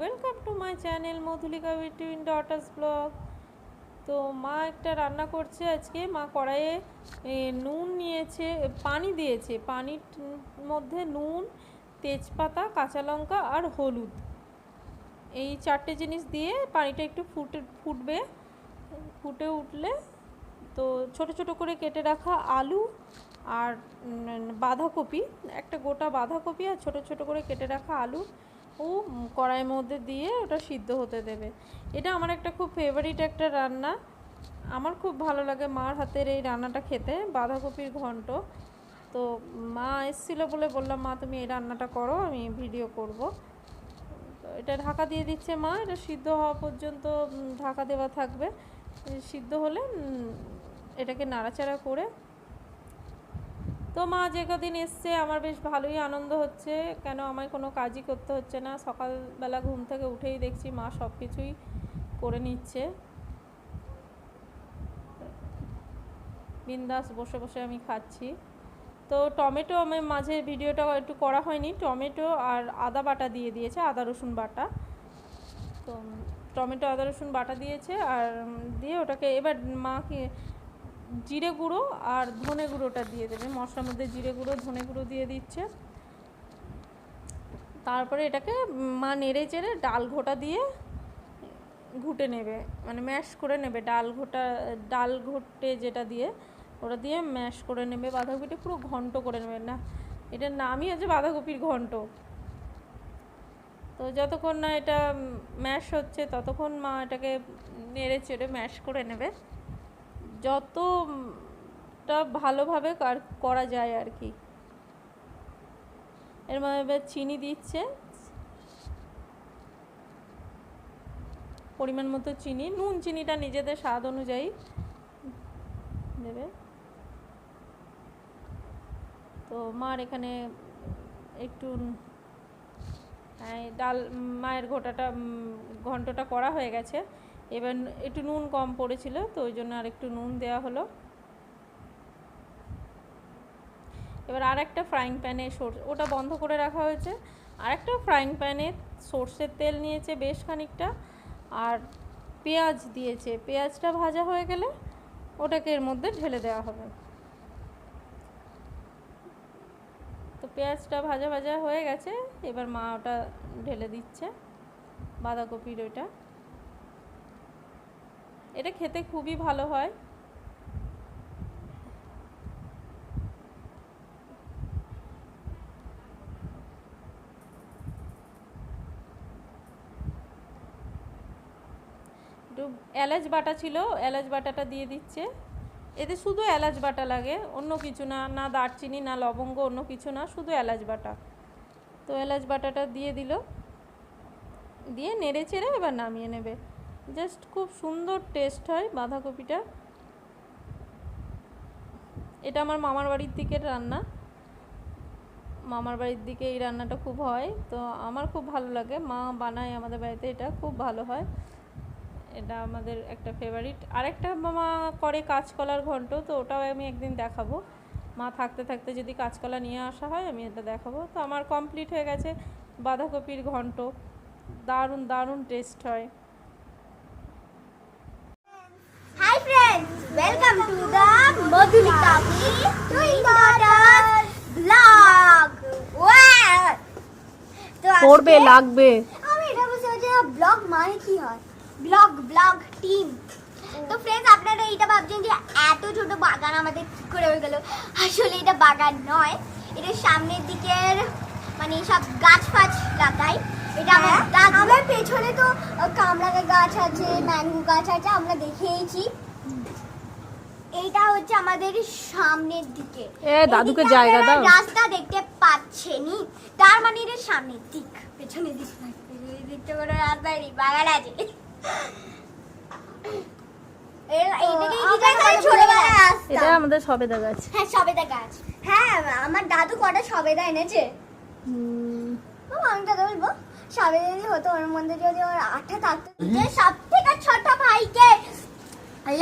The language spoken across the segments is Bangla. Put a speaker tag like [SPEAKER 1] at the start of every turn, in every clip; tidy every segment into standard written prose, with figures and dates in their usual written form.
[SPEAKER 1] Welcome to my channel Madhulika between daughters blog. তো মা একটা রান্না করছে আজকে। মা কড়াইয়ে নুন নিয়েছে, পানি দিয়েছে, পানির মধ্যে নুন, তেজপাতা, কাঁচা লঙ্কা আর হলুদ, এই চারটে জিনিস দিয়ে পানিটা একটু ফুটবে। ফুটে উঠলে তো ছোট ছোট করে কেটে রাখা আলু আর বাঁধাকপি, একটা গোটা বাঁধাকপি আর ছোট ছোট করে কেটে রাখা আলু ও কড়াইয়ের মধ্যে দিয়ে ওটা সিদ্ধ হতে দেবে। এটা আমার একটা খুব ফেভারিট একটা রান্না, আমার খুব ভালো লাগে মার হাতের এই রান্নাটা খেতে, বাঁধাকপির ঘন্ট। তো মা এসেছিলো বলে বললাম, মা তুমি এই রান্নাটা করো, আমি ভিডিও করব। তো এটা ঢাকা দিয়ে দিচ্ছে মা, এটা সিদ্ধ হওয়া পর্যন্ত ঢাকা দেওয়া থাকবে। সিদ্ধ হলে এটাকে নাড়াচাড়া করে। তো মা যে কদিন এসছে আমার বেশ ভালোই আনন্দ হচ্ছে, কেন আমায় কোনো কাজই করতে হচ্ছে না। সকালবেলা ঘুম থেকে উঠেই দেখছি মা সব কিছুই করে নিচ্ছে, বিন্দাস বসে বসে আমি খাচ্ছি। তো টমেটো আমি মাঝে ভিডিওটা একটু করা হয়নি, টমেটো আর আদা বাটা দিয়ে দিয়েছে, আদা রসুন বাটা। তো টমেটো আদা রসুন বাটা দিয়েছে আর দিয়ে ওটাকে এবার মা কি জিরে গুঁড়ো আর ধনে গুঁড়োটা দিয়ে দেবে, মশলার মধ্যে জিরে গুঁড়ো ধনে গুঁড়ো দিয়ে দিচ্ছে। তারপরে এটাকে মা নেড়ে চেড়ে ডাল ঘোটা দিয়ে ঘুটে নেবে, মানে ম্যাশ করে নেবে। ডাল ঘুটে যেটা দিয়ে ওটা দিয়ে ম্যাশ করে নেবে, বাঁধাকপিটা পুরো ঘন্ট করে নেবে। না, এটার নামই হচ্ছে বাঁধাকপির ঘন্ট। তো যতক্ষণ না এটা ম্যাশ হচ্ছে ততক্ষণ মা এটাকে নেড়ে চেড়ে ম্যাশ করে নেবে, যতটা ভালোভাবে করা যায় আর কি। এর মধ্যে এবার চিনি দিচ্ছে, পরিমাণ মতো চিনি, নুন চিনিটা নিজেদের স্বাদ অনুযায়ী দেবে। তো মার এখানে একটু মায়ের ঘন্টটা করা হয়ে গেছে। এবার একটু নুন কম পড়েছিল, তো ওই জন্য আর একটু নুন দেওয়া হলো। এবার আর একটা ফ্রাইং প্যানে ওটা বন্ধ করে রাখা হয়েছে, আর একটা ফ্রাইং প্যানে সর্ষের তেল নিয়েছে বেশ খানিকটা, আর পেঁয়াজ দিয়েছে। পেঁয়াজটা ভাজা হয়ে গেলে ওটাকে এর মধ্যে ঢেলে দেওয়া হবে। তো পেঁয়াজটা ভাজা ভাজা হয়ে গেছে, এবার মা ওটা ঢেলে দিচ্ছে বাঁধাকপির ওইটা। এটা খেতে খুবই ভালো হয়। একটু এলাচ বাটা ছিল, এলাচ বাটাটা দিয়ে দিচ্ছে। এতে শুধু এলাচ বাটা লাগে, অন্য কিছু না, না দারচিনি না লবঙ্গ, অন্য কিছু না, শুধু এলাচ বাটা। তো এলাচ বাটাটা দিয়ে দিল, দিয়ে নেড়ে চেড়ে এবার নামিয়ে নেবে। জাস্ট খুব সুন্দর টেস্ট হয় বাঁধাকপিটা। এটা আমার মামার বাড়ির দিকের রান্না, মামার বাড়ির দিকে এই রান্নাটা খুব হয়, তো আমার খুব ভালো লাগে। মা বানায় আমাদের বাড়িতে, এটা খুব ভালো হয়, এটা আমাদের একটা ফেভারিট। আরেকটা মা করে কাঁচকলার ঘন্ট, তো ওটাও আমি একদিন দেখাবো। মা থাকতে থাকতে যদি কাঁচকলা নিয়ে আসা হয় আমি এটা দেখাবো। তো আমার কমপ্লিট হয়ে গেছে বাঁধাকপির ঘন্ট, দারুণ দারুণ টেস্ট হয়।
[SPEAKER 2] Hi friends, welcome to the Madhulika Twin Daughters vlog. Wow!
[SPEAKER 1] করবে লাগবে,
[SPEAKER 2] আমি এটা বুঝতে পারছি না ব্লগ মানে কি হয়। Blog team. তো ফ্রেন্ডস, আপনারা এইটা ভাবছেন যে এত ছোট বাগান আমাদের কি করে হয়ে গেল। আসলে এটা বাগান নয়, এটা সামনের দিকের মানে সব গাছ ফাছ লাগাই। এটা আমার পেছনে তো কামরাঙা গাছ আছে, ম্যাঙ্গো গাছ আছে, আমরা দেখেইছি। এইটা হচ্ছে আমাদের সামনের দিকে,
[SPEAKER 1] দাদুকে জায়গা দাও।
[SPEAKER 2] রাস্তা দেখতে পাচ্ছেনই, তার মানে এর সামনের দিক। পেছনের দিকটা কোনো রাস্তায় নেই, বাগান আছে।
[SPEAKER 1] এটা আমাদের সবেদা গাছ।
[SPEAKER 2] হ্যাঁ, সবেদা গাছ। হ্যাঁ, আমার দাদু কটা সবেদা এনেছে। আমি তো বলবো সবেদা যদি হতো, ওর মধ্যে যদি ওর আঠা থাকতো। যে সব থেকে ছোট ভাইকে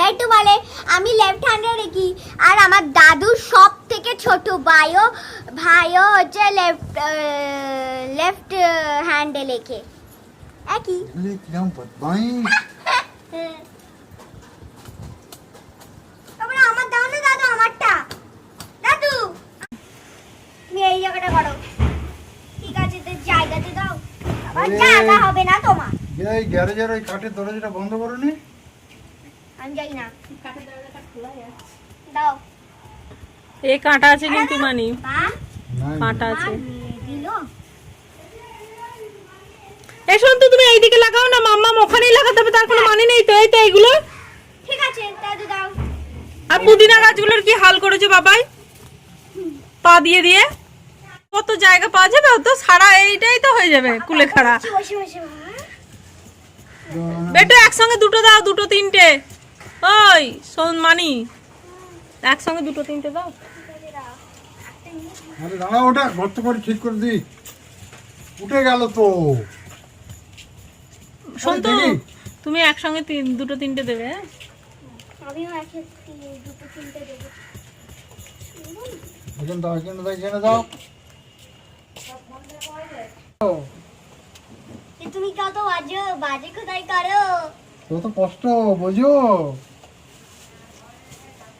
[SPEAKER 2] লাইটু বলে, আমি লেফট হ্যান্ডে রেখি, আর আমার দাদু সব থেকে ছোট ভাইও হচ্ছে লেফট হ্যান্ডে লেখে। একই।
[SPEAKER 3] কিরম বদমাইশ।
[SPEAKER 2] তারপরে আমার দাও না দাদু, আমারটা দাদু, তুমি এই জায়গাটা করো। ঠিক আছে, তো জায়গাতে দাও। আবার জায়গা হবে না তোমার।
[SPEAKER 3] এই গ্যারেজের ওই কাঠের দরজাটা বন্ধ করো নি।
[SPEAKER 2] আমি যাই না, কাঠের দরজাটা খোলা আছে। দাও।
[SPEAKER 1] এই কাঁটা আছে কিন্তু মানি,
[SPEAKER 2] মা,
[SPEAKER 1] কাঁটা আছে।
[SPEAKER 2] দিল।
[SPEAKER 1] এই শোন তো, তুমি এইদিকে লাগাও না, মাম্মা ওখানেই লাগাতে হবে, তার কোনো মানে নেই তো। এই তো এইগুলো।
[SPEAKER 2] ঠিক আছে, দাদু দাও।
[SPEAKER 1] আর পুদিনা গাছগুলোর কি হাল করেছো বাবাই, পা দিয়ে দিয়ে। কত জায়গা পাওয়া যাবে, অত সারা এইটাই তো হয়ে যাবে কুলেখাড়া।
[SPEAKER 2] বসে বসে বাবা।
[SPEAKER 1] বেটা একসঙ্গে দুটো দাও, দুটো তিনটে। ওই শোন মানি, একসঙ্গে দুটো তিনটে দাও।
[SPEAKER 3] আরে দাঁড়া, ওটা গর্ত করে ঠিক করে দি। উঠে গেল তো।
[SPEAKER 1] শোন তো,
[SPEAKER 3] দেখি।
[SPEAKER 1] তুমি একসঙ্গে দুটো তিনটে দেবে, হ্যাঁ?
[SPEAKER 2] আমিও একসাথে দুটো তিনটে দেবো।
[SPEAKER 3] এখানে দাও, এখানে দাও, এখানে দাও।
[SPEAKER 2] তুমি কত বাজো, বাজে কোথায় করো?
[SPEAKER 3] কত কষ্ট বোঝো।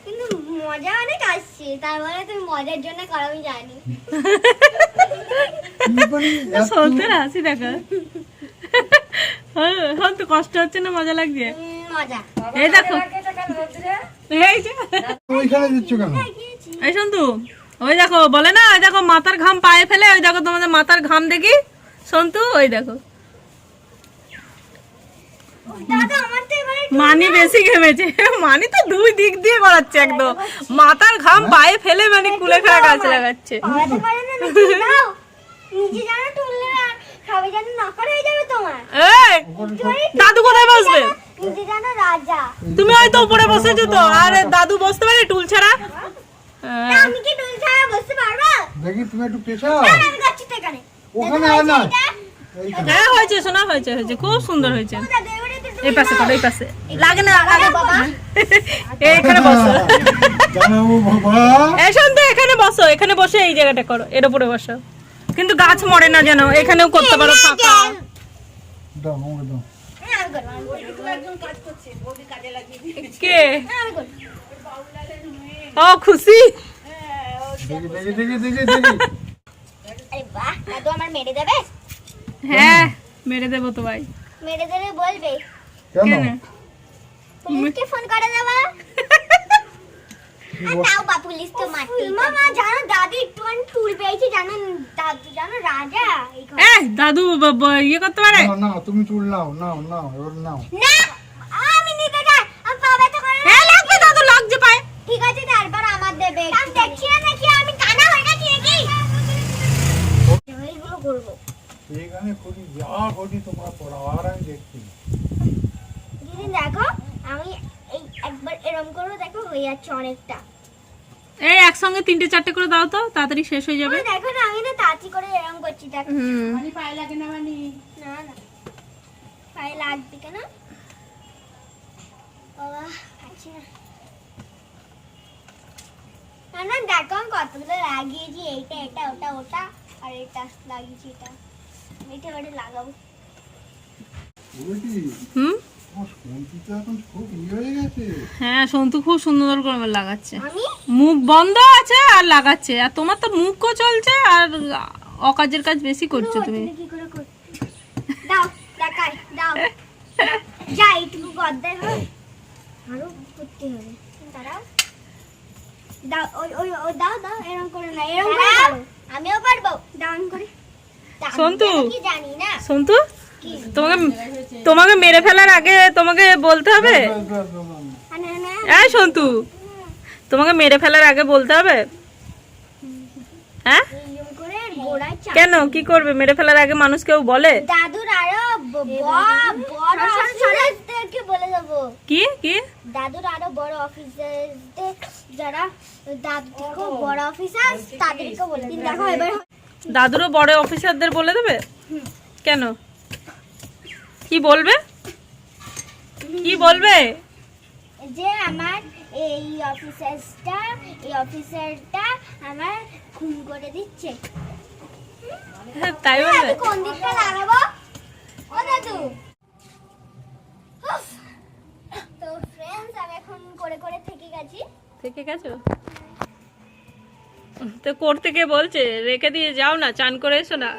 [SPEAKER 2] কিন্তু মজা অনেক আসছে, তার মানে তুমি মজার জন্য করো, আমি জানি।
[SPEAKER 1] সত্যি হাসি দেখা। হ্যাঁ তো, কষ্ট হচ্ছে না মজা লাগছে?
[SPEAKER 2] মজা।
[SPEAKER 1] এই দেখো, এই যে
[SPEAKER 3] ওইখানে দিচ্ছ কেন?
[SPEAKER 1] এই সন্তু, ওই দেখো বলে না, ওই দেখো মাথার ঘাম পায়ে ফেলে, ওই দেখো তোমাদের মাথার ঘাম দেখি সন্তু, ওই দেখো
[SPEAKER 2] দাদা আমার তো এবারে
[SPEAKER 1] মানি বেশি ঘেমেছে। মানি তো দুই দিক দিয়ে করাচ্ছে একদম, মাথার ঘাম পায়ে ফেলে মানে কুলেখাড়া গাছ লাগাচ্ছে।
[SPEAKER 2] পালাতে পারে না, নিচে দাও। নিচে জানো টুললে আর সবাই জানো নকর হয়ে যাবে তোমার।
[SPEAKER 1] এই দাদু কোথায় বসবে?
[SPEAKER 2] নিচে জানো রাজা।
[SPEAKER 1] তুমি হয়তো উপরে বসেছো তো, আর দাদু বসতে পারে টুল ছাড়া?
[SPEAKER 2] তা আমি কি টুল ছাড়া বসতে পারবো?
[SPEAKER 3] দেখি তুমি একটু পেশা।
[SPEAKER 2] না, আমি যাচ্ছি তো এখানে।
[SPEAKER 3] ওখানে আর না। এইখানে।
[SPEAKER 1] হ্যাঁ হয়েছে শোনা, হয়েছে হয়েছে, খুব সুন্দর হয়েছে।
[SPEAKER 2] ও দাদু, এবারে তো তুমি
[SPEAKER 1] এই পাশে করো, এই পাশে লাগে না,
[SPEAKER 2] আগে বাবা।
[SPEAKER 1] এখানে বসো।
[SPEAKER 3] জানাবো বাবা।
[SPEAKER 1] এই শোন তো, এখানে বসো, এখানে বসে এই জায়গাটা করো, এর উপরে বসো। কিন্তু গাছ মরে না যেন, এখানেও করতে পারো ফাঁকা।
[SPEAKER 3] দাও, আমাকে দাও।
[SPEAKER 2] হ্যাঁ, আমি করবো, আমি করবো। একজন কাজ করছে, বৌদি কাজে লাগিয়ে দিয়েছে।
[SPEAKER 1] কে?
[SPEAKER 2] হ্যাঁ, আমি করবো।
[SPEAKER 1] ও খুশি।
[SPEAKER 3] দেখি দেখি দেখি দেখি দেখি।
[SPEAKER 2] আরে বাহ, দাদু আমার মেরে দেবে?
[SPEAKER 1] হ্যাঁ মেরে দেবো তো ভাই।
[SPEAKER 2] মেরে দেবে বলবে।
[SPEAKER 3] কেন?
[SPEAKER 1] কেন?
[SPEAKER 2] পুলিশকে ফোন করে দেবা।
[SPEAKER 3] কি বল-
[SPEAKER 2] তাও বা পুলিশ তো মারতেই। মামা জানো দাদি একটু টুল পেয়েছে, জানো দাদু জানো রাজা এই ঘরে।
[SPEAKER 1] এই দাদু ইয়ে করতে পারে?
[SPEAKER 3] না না, তুমি চুল নাও নাও নাও, এবার নাও।
[SPEAKER 2] না, আমি নিতে যাই, আমি পা ব্যথা করে না।
[SPEAKER 1] হ্যাঁ লাগবে, দাদু লাগছে পায়ে।
[SPEAKER 2] ঠিক আছে, তারপর আমার দেবে। আমি দেখছি না নাকি আমি কানা হয়ে গেছি নাকি? এইগুলো করবো।
[SPEAKER 3] এখানে করি যা করি তোমার পড়া, আর আমি দেখছি।
[SPEAKER 2] দিদি দেখো, আমি এই একবার এরম করবো, দেখো হয়ে যাচ্ছে অনেকটা।
[SPEAKER 1] এই একসঙ্গে তিনটে চারটে করে দাও তো, তাড়াতাড়ি শেষ হয়ে যাবে।
[SPEAKER 2] ওই দেখো না, আমি না তাড়াতাড়ি করে এরম করছি, দেখো।
[SPEAKER 1] হুম।
[SPEAKER 2] না না, পায়ে লাগবে কেন? বাবা, পাচ্ছি না। না না, দেখো আমি কতগুলো লাগিয়েছি, এইটা এটা ওটা ওটা আর এটা লাগিয়েছি, এটা এটা এবারে লাগাবো।
[SPEAKER 3] বুঝেছি,
[SPEAKER 1] হুম,
[SPEAKER 3] আমার সন্তি তো এখন খুব ইয়ে হয়ে গেছে।
[SPEAKER 1] হ্যাঁ সন্তু খুব সুন্দর করে লাগাচ্ছে,
[SPEAKER 2] আমি
[SPEAKER 1] মুখ বন্ধ আছে আর লাগাচ্ছে। আর তোমার তো মুখও চলছে আর অকাজের কাজ বেশি করছো তুমি।
[SPEAKER 2] কি করে কর দাও, দেখাই দাও। যা এইটুকু গদ্দায় হয়, আরো করতে হবে। দাঁড়াও, দাও, ওই ওই ওই দাও দাও, এরকম করে না, এরকম করে করো। আমিও পারবো, ডাউন করে।
[SPEAKER 1] সন্তু।
[SPEAKER 2] আমি কি জানি না
[SPEAKER 1] সন্তু,
[SPEAKER 2] কি।
[SPEAKER 1] তোমাকে তোমাকে মেরে ফেলার আগে তোমাকে বলতে হবে।
[SPEAKER 2] না না,
[SPEAKER 1] এই সন্তু, তোমাকে মেরে ফেলার আগে বলতে হবে। হ্যাঁ
[SPEAKER 2] এরকম করে গোড়ায় চাপ।
[SPEAKER 1] কেন, কি করবে মেরে ফেলার আগে? মানুষ কেউ বলে?
[SPEAKER 2] দাদুর আরো বড় অফিসারদেরকে বলে দেবো।
[SPEAKER 1] কি কি?
[SPEAKER 2] দাদুর আরো বড় অফিসারদের, যারা দাদু থেকেও বড় অফিসার, তাদেরকে বলে দিন। দেখো এবার
[SPEAKER 1] দাদুরও বড় অফিসারদের বলে দেবে? কেন, কি বলবে? কি বলবে?
[SPEAKER 2] যে আমার এই অফিসারটা আমার খুন করে দিচ্ছে।
[SPEAKER 1] তাই বলবে?
[SPEAKER 2] আমি কোন দিকটা লাগাবো? ও দাদু,
[SPEAKER 1] থেকে গেছো? তো করতে কে বলছে? রেখে দিয়ে যাও না, চান করে এসো না।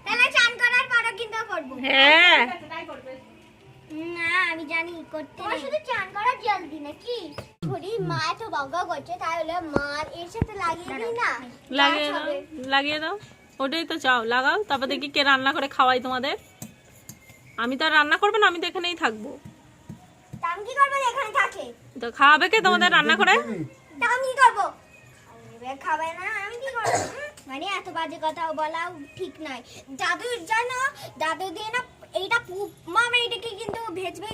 [SPEAKER 2] তাহলে চান করার পরও কিন্তু করব।
[SPEAKER 1] হ্যাঁ
[SPEAKER 2] না আমি জানি করতে আমার শুধু চান করার জলদি নাকি ছড়ি মা তো বকা করছে তাহলে মার এর সাথে লাগিয়ে দিই না
[SPEAKER 1] লাগিয়ে দাও, লাগিয়ে দাও। ওটাই তো চাও, লাগাও। তারপর দেখি কে রান্না করে খাওয়াই তোমাদের। আমি তো আর রান্না করবো না, আমি তো এখানেই থাকবো।
[SPEAKER 2] তা আমি কি করবো এখানে থাকে?
[SPEAKER 1] তো খাওয়াবে কে তোমাদের রান্না করে?
[SPEAKER 2] তা আমি কি করবো? খাবে না আমি কি করবো? মানে এত বাজে কথা বলাও ঠিক নয়। দাদু জানো, দাদু দিয়ে না এইটা মামা এটাকে কিন্তু ভেজবে।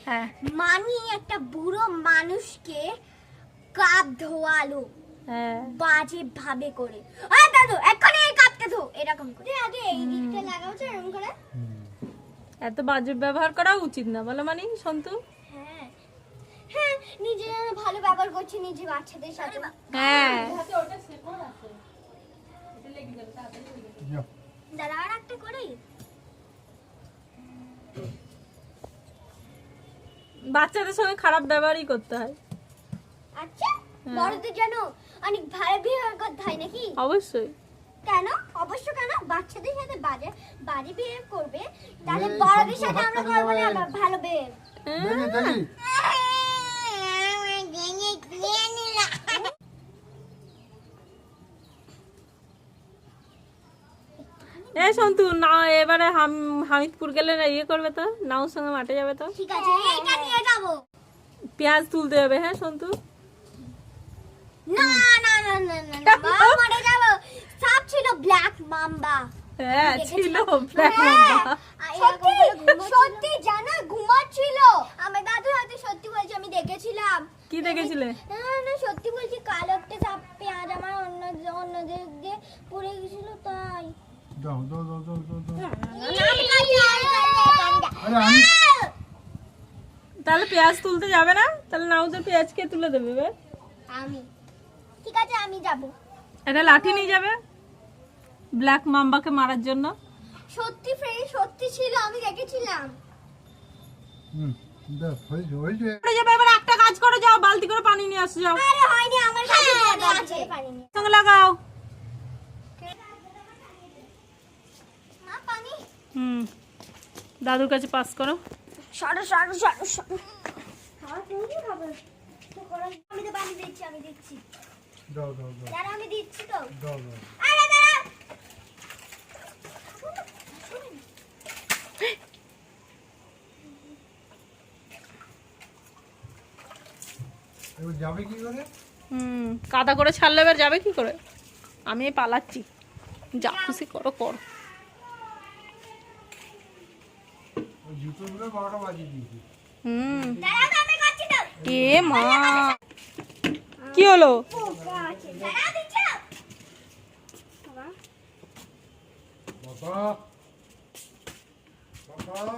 [SPEAKER 1] হ্যাঁ
[SPEAKER 2] মানি একটা বুড়ো মানুষকে কাপ ধোয়ালো
[SPEAKER 1] হ্যাঁ
[SPEAKER 2] বাজে ভাবে করে। দাদু এক্ষুনি এই কাপটা ধো এরকম করে। আগে এই দিকটা লাগাও তো এরকম করে।
[SPEAKER 1] এত বাজে ব্যবহার করা উচিত না বলো মানে সন্তু।
[SPEAKER 2] হ্যাঁ হ্যাঁ নিজে ভালো ব্যবহার করছি নিজে বাচ্চাদের সাথে।
[SPEAKER 1] হ্যাঁ
[SPEAKER 3] যাও।
[SPEAKER 2] দাদা আর একটা করি।
[SPEAKER 1] বাচ্চাদের সঙ্গে খারাপ ব্যবহারই করতে হয়।
[SPEAKER 2] আচ্ছা বড়দের জন্য অনেক ভালো ব্যবহার করতে হয় নাকি?
[SPEAKER 1] অবশ্যই।
[SPEAKER 2] কেন? অবশ্য কেন? বাচ্চাদের সাথে বাজে বিহেভ করবে তাহলে
[SPEAKER 3] এই
[SPEAKER 2] বড়দের
[SPEAKER 3] সব
[SPEAKER 2] সাথে আমরা
[SPEAKER 3] হাততালি
[SPEAKER 2] করবো না
[SPEAKER 3] দেওয়া যায়।
[SPEAKER 2] ভালো বিহেভ।
[SPEAKER 3] দেখি, দেখি।
[SPEAKER 1] এই সন্তু না, এবারে হামিদপুর গেলে না ইয়ে করবে তো, নাউর সঙ্গে মাঠে যাবে তো।
[SPEAKER 2] ঠিক আছে এইটা নিয়ে যাবো।
[SPEAKER 1] পেঁয়াজ তুলতে হবে হ্যাঁ সন্তু।
[SPEAKER 2] না না না না না না মা মরে যাবো। সাপ ছিল ব্ল্যাক মাম্বা।
[SPEAKER 1] হ্যাঁ ছিল black
[SPEAKER 2] হ্যাঁ,
[SPEAKER 1] mamba।
[SPEAKER 2] সত্যি জানো ঘুমাচ্ছিল। আমার দাদু হয়তো সত্যি বলছে আমি দেখেছিলাম।
[SPEAKER 1] কি দেখেছিলে?
[SPEAKER 2] না না সত্যি বলছি কালো একটা সাপ পেঁয়াজ আমার অন্য দিক দিয়ে পড়ে গেছিল তাই।
[SPEAKER 3] যাও, যাও, যাও, যাও, যাও, যাও। আরে
[SPEAKER 2] আরে
[SPEAKER 3] আমি
[SPEAKER 1] তাহলে পেঁয়াজ তুলতে যাবে না? তাহলে নাউদের পেঁয়াজ কে তুলে দেবে এবার?
[SPEAKER 2] আমি ঠিক আছে আমি যাব।
[SPEAKER 1] একটা লাঠি নিয়ে যাবে ব্ল্যাক মাম্বাকে মারার জন্য।
[SPEAKER 2] সত্যি ফ্রেন্ড সত্যি ছিল আমি দেখেছিলাম।
[SPEAKER 3] ব্যাস, হয়েছে, হয়েছে।
[SPEAKER 1] পড়ে যাবে। এবার একটা কাজ করে যাও, বালতি করে পানি নিয়ে আসো যাও।
[SPEAKER 2] আরে হয়নি আমার কাছে আছে পানি নিয়ে।
[SPEAKER 1] সঙ্গে লাগাও।
[SPEAKER 2] মা পানি
[SPEAKER 1] দাদুর কাছে পাস করো।
[SPEAKER 2] সরো খাওয়া তুমি খাবে তো করো। আমি তো পানি দিচ্ছি আমি দিচ্ছি।
[SPEAKER 3] যাও, যাও, যাও,
[SPEAKER 2] যারা আমি দিচ্ছি তো।
[SPEAKER 3] যাও, যাও।
[SPEAKER 2] আরে দাঁড়া
[SPEAKER 3] এবার যাবে কি করে?
[SPEAKER 1] কাদা করে ছাড়লে এবার যাবে কি করে? আমি পালাচ্ছি, যা খুশি করো করো।
[SPEAKER 3] ওই জুতোগুলো 12টা বাজিয়ে দিয়েছি।
[SPEAKER 2] দাঁড়া তো আমি করছি তো।
[SPEAKER 1] এ মা কি হলো?
[SPEAKER 2] পোকা আছে দাঁড়া দিচ্ছি।
[SPEAKER 3] বাবা, বাবা,